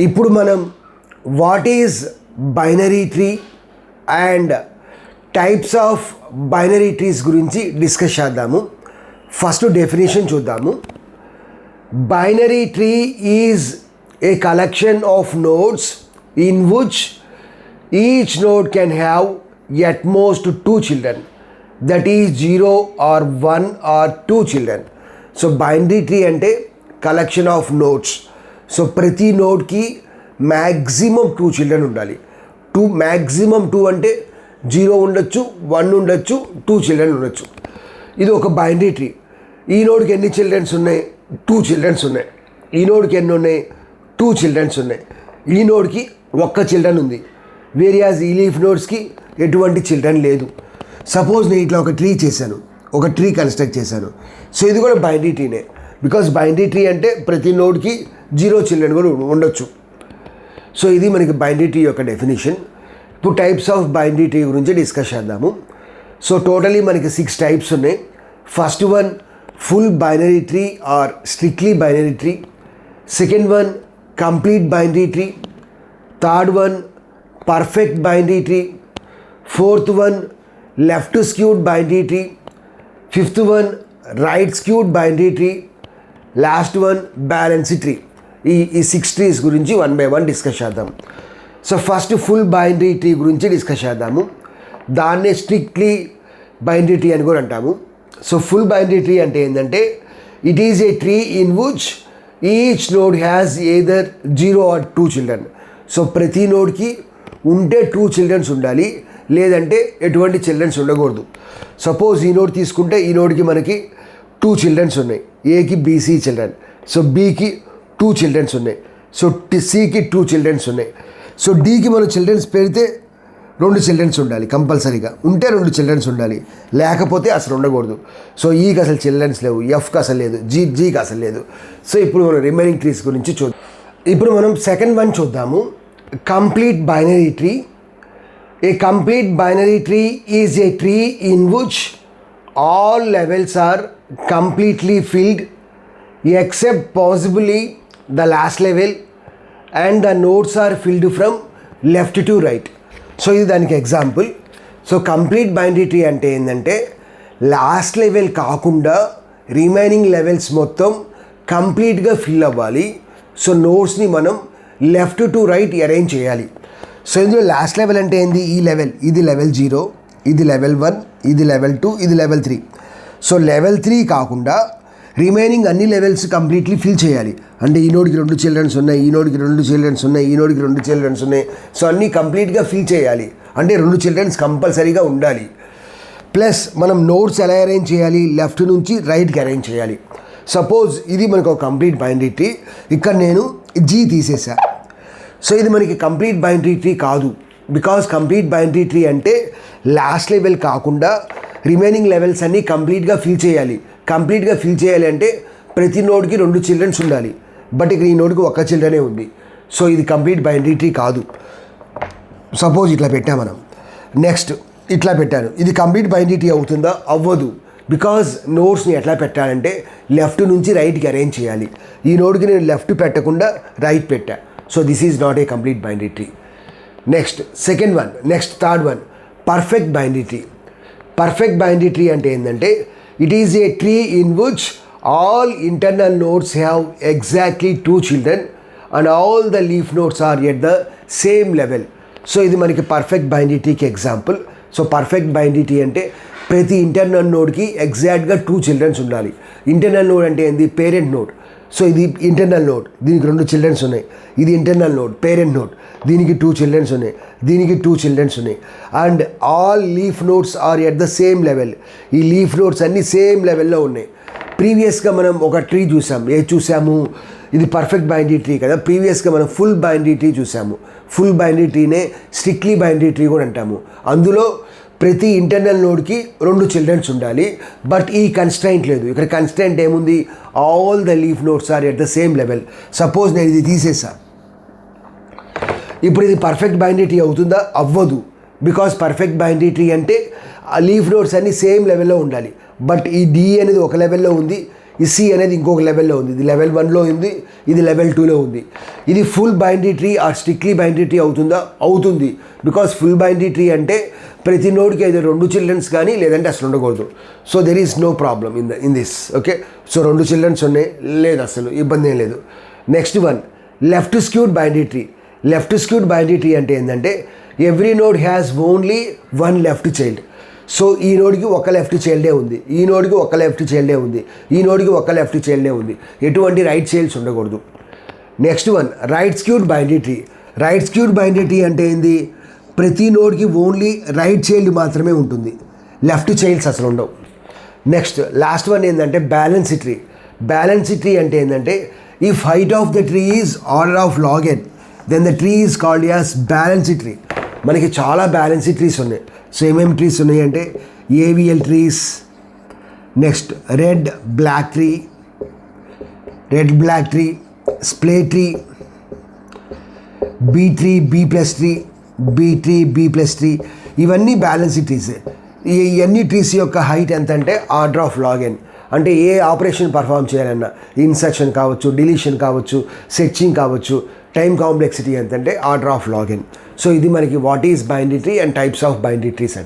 ఇప్పుడు మనం what is binary tree and types of binary trees గురించి డిస్కస్ చేద్దాము. ఫస్ట్ డెఫినేషన్ చూద్దాము. Binary tree is a collection of nodes in which each node can have at most 2 children, that is 0 or 1 or 2 children. So binary tree అంటే collection of nodes. So ప్రతి నోడ్కి maximum 2 children ఉండాలి. Maximum 2 అంటే 0 ఉండొచ్చు, 1 ఉండొచ్చు, 2 children ఉండొచ్చు. ఇది ఒక బైనరీ ట్రీ. ఈ నోడ్కి ఎన్ని చిల్డ్రన్స్ ఉన్నాయి? 2 children ఉన్నాయి. ఈ నోడ్కి ఎన్ని ఉన్నాయి? 2 children ఉన్నాయి. ఈ నోడ్కి ఒక్క చిల్డ్రన్ ఉంది. వేరియాస్ ఈ లీఫ్ నోడ్స్కి ఎటువంటి చిల్డ్రన్ లేదు. సపోజ్ నేను ఇట్లా ఒక ట్రీ చేశాను, ఒక ట్రీ కన్స్ట్రక్ట్ చేశాను. సో ఇది కూడా బైనరీ ట్రీనే. బికాస్ బైనరీ ట్రీ అంటే ప్రతి నోడ్కి 0 children కూడా ఉండొచ్చు. సో ఇది మనకి బైనరీ ట్రీ యొక్క డెఫినేషన్. ఇప్పుడు టైప్స్ ఆఫ్ బైనరీ ట్రీ గురించి డిస్కస్ చేద్దాము. సో టోటలీ మనకి 6 types ఉన్నాయి. First one full binary tree or strictly binary tree. Second one complete binary tree. Third one perfect binary tree. Fourth one left skewed binary tree. Fifth one right skewed binary tree. Last one balanced tree. ఈ 6 trees గురించి 1 by 1 discuss చేద్దాం. So first full binary tree గురించి discuss చేద్దాము. దాన్నే strictly binary tree అని కూడా అంటాము. So full binary tree అంటే ఏంటంటే it is a tree in which each node has either 0 or 2 children. So ప్రతి నోడ్కి ఉంటే 2 children ఉండాలి, లేదంటే ఎటువంటి చిల్డ్రన్స్ ఉండకూడదు. సపోజ్ ఈ నోడ్ తీసుకుంటే ఈ నోడ్కి మనకి 2 children ఉన్నాయి. ఏకి బీసీ చిల్డ్రన్, సో బీకి 2 children ఉన్నాయి. సో సికి 2 children ఉన్నాయి. సో డీకి మనం చిల్డ్రన్స్ పెడితే 2 children ఉండాలి కంపల్సరీగా. ఉంటే 2 children ఉండాలి, లేకపోతే అసలు ఉండకూడదు. సో ఈకి అసలు చిల్డ్రన్స్ లేవు, ఎఫ్కి అసలు లేదు, జీకి అసలు లేదు. సో ఇప్పుడు మనం రిమైనింగ్ ట్రీస్ గురించి చూద్దాం. ఇప్పుడు మనం సెకండ్ వన్ చూద్దాము. Complete binary tree. A complete binary tree is a tree in which all levels are completely filled except possibly the last level, and the nodes are filled from left to right. So ఇది దానికి example. So complete binary tree అంటే ఏంటంటే last level కాకుండా remaining levels మొత్తం కంప్లీట్గా fill అవ్వాలి. So నోడ్స్ని మనం left to right arrange చేయాలి. సో ఇందులో లాస్ట్ లెవెల్ అంటే ఏంది? ఈ లెవెల్, ఇది లెవెల్ 0, ఇది లెవెల్ 1, ఇది లెవెల్ 2, ఇది లెవెల్ 3. సో లెవెల్ 3 కాకుండా రిమైనింగ్ అన్ని లెవెల్స్ కంప్లీట్లీ ఫిల్ చేయాలి. అంటే ఈ నోడ్కి 2 children ఉన్నాయి, ఈ నోడ్కి 2 children ఉన్నాయి, ఈ నోడ్కి 2 children ఉన్నాయి. సో అన్నీ కంప్లీట్గా ఫిల్ చేయాలి. అంటే 2 children కంపల్సరీగా ఉండాలి. ప్లస్ మనం నోడ్స్ ఎలా అరేంజ్ చేయాలి? లెఫ్ట్ నుంచి రైట్కి అరేంజ్ చేయాలి. సపోజ్ ఇది మనకు ఒక కంప్లీట్ బైనరీ ట్రీ. ఇక్కడ నేను జీ తీసేసా. సో ఇది మనకి కంప్లీట్ బైనరీ ట్రీ కాదు. బికాజ్ కంప్లీట్ బైనరీ ట్రీ అంటే లాస్ట్ లెవెల్ కాకుండా రిమైనింగ్ లెవెల్స్ అన్నీ కంప్లీట్గా ఫిల్ చేయాలి. కంప్లీట్గా ఫిల్ చేయాలి అంటే ప్రతి నోడ్కి 2 children ఉండాలి. బట్ ఇక్కడ ఈ నోడ్కి ఒక్క చిల్డ్రనే ఉంది. సో ఇది కంప్లీట్ బైనరీ ట్రీ కాదు. సపోజ్ ఇట్లా పెట్టా మనం. నెక్స్ట్ ఇట్లా పెట్టాను. ఇది కంప్లీట్ బైనరీ ట్రీ అవుతుందా? అవ్వదు. బికాజ్ నోడ్స్ని ఎట్లా పెట్టాలంటే లెఫ్ట్ నుంచి రైట్కి అరేంజ్ చేయాలి. ఈ నోడ్కి నేను లెఫ్ట్ పెట్టకుండా రైట్ పెట్టా. So this is not a complete binary tree. Next second one, next third one perfect binary tree. Perfect binary tree అంటే ఏంటంటే it is a tree in which all internal nodes have exactly 2 children and all the leaf nodes are at the same level. So ఇది మనకి perfect binary ట్రీకి example. So perfect binary tree అంటే ప్రతి internal నోడ్కి ఎగ్జాక్ట్గా 2 children ఉండాలి. Internal node అంటే ఏంది? Parent node. సో ఇది ఇంటర్నల్ నోడ్, దీనికి 2 children ఉన్నాయి. ఇది ఇంటర్నల్ నోడ్, పేరెంట్ నోడ్, దీనికి 2 children ఉన్నాయి, దీనికి 2 children ఉన్నాయి. And all leaf nodes are at the same level. ఈ లీఫ్ నోడ్స్ అన్నీ సేమ్ లెవెల్లో ఉన్నాయి. ప్రీవియస్గా మనం ఒక ట్రీ చూసాము. చూసాము? ఇది పర్ఫెక్ట్ బైనరీ ట్రీ కదా. ప్రీవియస్గా మనం ఫుల్ బైనరీ ట్రీ చూసాము. ఫుల్ బైనరీ ట్రీనే స్ట్రిక్ట్లీ బైనరీ ట్రీ కూడా అంటాము. అందులో ప్రతి ఇంటర్నల్ నోడ్కి 2 children ఉండాలి. బట్ ఈ కన్స్ట్రైంట్ లేదు. ఇక్కడ కన్స్ట్రైంట్ ఏముంది? All the leaf nodes are at the same level. Suppose నేను ఇది తీసేసా. ఇప్పుడు ఇది పర్ఫెక్ట్ బైనరీ ట్రీ అవుతుందా? అవ్వదు. బికాజ్ పర్ఫెక్ట్ బైనరీ ట్రీ అంటే ఆ లీఫ్ నోడ్స్ అన్నీ సేమ్ లెవెల్లో ఉండాలి. బట్ ఈ డి అనేది ఒక లెవెల్లో ఉంది, ఈ సి అనేది ఇంకొక లెవెల్లో ఉంది, ఇది లెవెల్ 1లో ఉంది, ఇది లెవెల్ 2లో ఉంది. ఇది full binary tree or strictly binary tree అవుతుందా? అవుతుంది. బికాస్ ఫుల్ బైనరీ ట్రీ అంటే ప్రతి నోడ్కి అయితే 2 చిల్డ్రన్స్ కానీ లేదంటే అసలు ఉండకూడదు. So there is no problem in this. Okay, so 2 childrens ఉన్నాయి, లేదు అసలు ఇబ్బంది ఏం లేదు. Next one, left skewed binary tree. Left skewed binary tree అంటే ఏంటంటే every node has only 1 left child. So ఈ నోడ్కి ఒక లెఫ్ట్ చైల్డే ఉంది, ఈ నోడ్కి ఒక లెఫ్ట్ చైల్డే ఉంది, ఈ నోడ్కి ఒక లెఫ్ట్ చైల్డే ఉంది, ఎటువంటి రైట్ చైల్డ్స్ ఉండకూడదు. Next one, right skewed binary tree. Right skewed binary tree అంటే ఏంది? ప్రతి నోడ్కి ఓన్లీ రైట్ చైల్డ్ మాత్రమే ఉంటుంది, లెఫ్ట్ చైల్డ్స్ అసలు ఉండవు. నెక్స్ట్ లాస్ట్ వన్ ఏంటంటే బ్యాలెన్స్ ట్రీ. బ్యాలెన్స్ ట్రీ అంటే ఏంటంటే if height of the tree is order of log n then the tree is called as balance tree. మనకి చాలా బ్యాలెన్స్ ట్రీస్ ఉన్నాయి. సో ఏమేమి ట్రీస్ ఉన్నాయి అంటే AVL trees, next red black tree, splay tree, B tree, B plus tree, ఇవన్నీ balance trees. ఇవన్నీ trees యొక్క height ఎంత అంటే ఆర్డర్ ఆఫ్ log n. అంటే ఏ ఆపరేషన్ పర్ఫామ్ చేయాలన్నా, ఇన్సర్షన్ కావచ్చు, డిలీషన్ కావచ్చు, సెర్చింగ్ కావచ్చు, టైం కాంప్లెక్సిటీ ఎంత అంటే order of log n. So ఇది మనకి what is binary tree and types of binary trees అంటే.